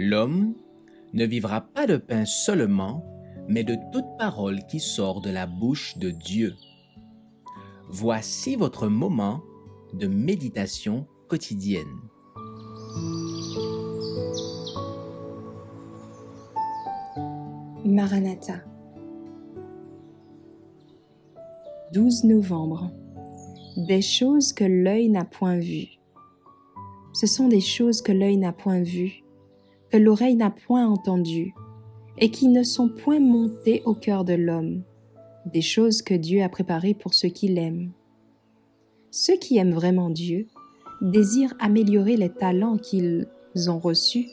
L'homme ne vivra pas de pain seulement, mais de toute parole qui sort de la bouche de Dieu. Voici votre moment de méditation quotidienne. Maranatha. 12 novembre. Des choses que l'œil n'a point vues. Ce sont des choses que l'œil n'a point vues, que l'oreille n'a point entendues, et qui ne sont point montées au cœur de l'homme, des choses que Dieu a préparées pour ceux qui l'aiment. Ceux qui aiment vraiment Dieu désirent améliorer les talents qu'ils ont reçus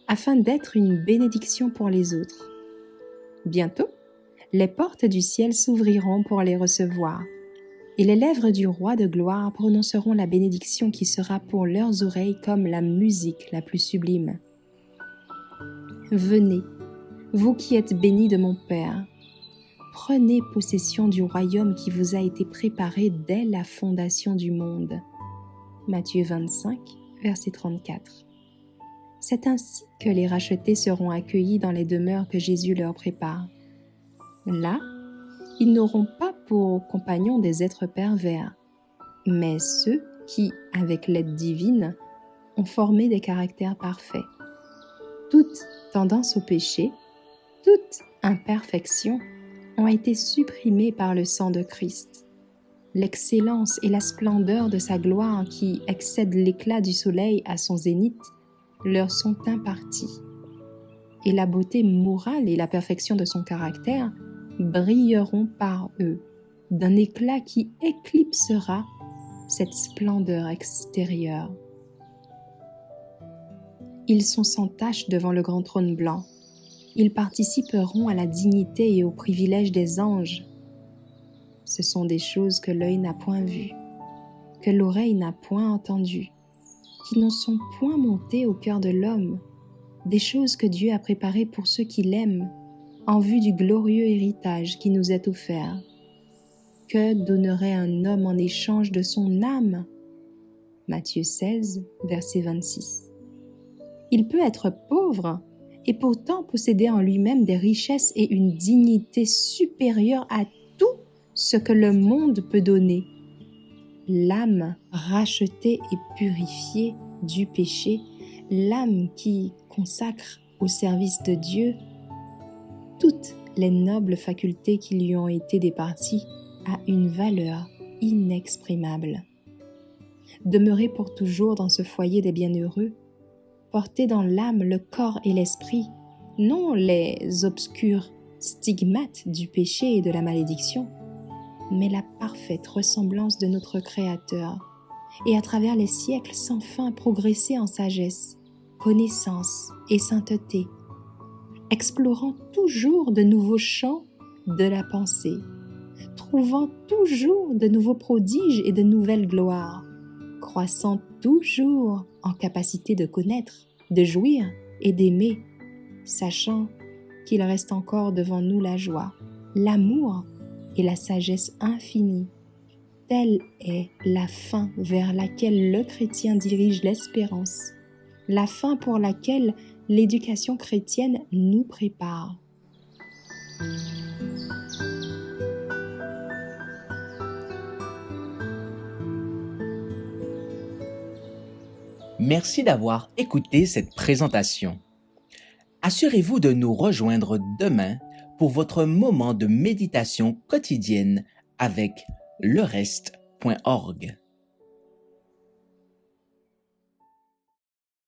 afin d'être une bénédiction pour les autres. Bientôt, les portes du ciel s'ouvriront pour les recevoir, et les lèvres du roi de gloire prononceront la bénédiction qui sera pour leurs oreilles comme la musique la plus sublime. Venez, vous qui êtes bénis de mon Père, prenez possession du royaume qui vous a été préparé dès la fondation du monde. Matthieu 25, verset 34. C'est ainsi que les rachetés seront accueillis dans les demeures que Jésus leur prépare. Là, ils n'auront pas pour compagnons des êtres pervers, mais ceux qui, avec l'aide divine, ont formé des caractères parfaits. Toute tendance au péché, toute imperfection ont été supprimées par le sang de Christ. L'excellence et la splendeur de sa gloire qui excède l'éclat du soleil à son zénith leur sont imparties. Et la beauté morale et la perfection de son caractère brilleront par eux, d'un éclat qui éclipsera cette splendeur extérieure. Ils sont sans tache devant le grand trône blanc. Ils participeront à la dignité et au privilège des anges. Ce sont des choses que l'œil n'a point vues, que l'oreille n'a point entendues, qui ne sont point montées au cœur de l'homme, des choses que Dieu a préparées pour ceux qui l'aiment, en vue du glorieux héritage qui nous est offert. Que donnerait un homme en échange de son âme? Matthieu 16, verset 26. Il peut être pauvre et pourtant posséder en lui-même des richesses et une dignité supérieure à tout ce que le monde peut donner. L'âme rachetée et purifiée du péché, l'âme qui consacre au service de Dieu toutes les nobles facultés qui lui ont été départies a une valeur inexprimable. Demeurer pour toujours dans ce foyer des bienheureux, porter dans l'âme le corps et l'esprit, non les obscurs stigmates du péché et de la malédiction, mais la parfaite ressemblance de notre Créateur, et à travers les siècles sans fin progresser en sagesse, connaissance et sainteté, explorant toujours de nouveaux champs de la pensée, trouvant toujours de nouveaux prodiges et de nouvelles gloires, croissant toujours en capacité de connaître, de jouir et d'aimer, sachant qu'il reste encore devant nous la joie, l'amour et la sagesse infinie. Telle est la fin vers laquelle le chrétien dirige l'espérance, la fin pour laquelle l'éducation chrétienne nous prépare. Merci d'avoir écouté cette présentation. Assurez-vous de nous rejoindre demain pour votre moment de méditation quotidienne avec lereste.org.